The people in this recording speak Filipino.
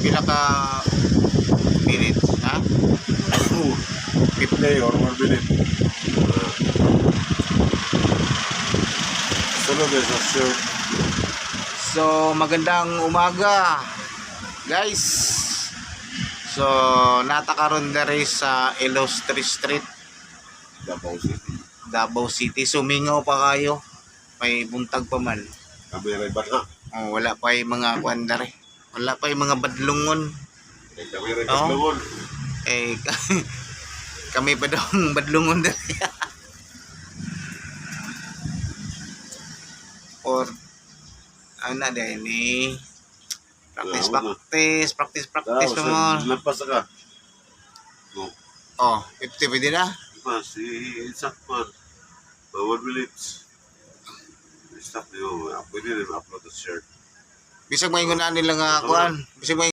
Pila ka minutes, ha? 50 or 1 minute. Sunod sa shirt. So, magandang umaga, guys. So, natakaroon na rin sa Illustre Street, Davao City. Davao City. Sumingaw pa kayo. May buntag pa man. Kami rin ba na? Oh, wala pa yung mga kuandare. Wala pa yung mga badlungon. Kami rin Oo. badlungon. Eh, kami pa daw ang badlungon dali. Or, ano din eh. Practice pa mo. Lampas ka. No. Oh, 50 pwede na. Mas, i-sakpan. 1 minutes. Stop nyo. Pwede rin upload the shirt. Bisag maingon na nila nga kuan. Bisag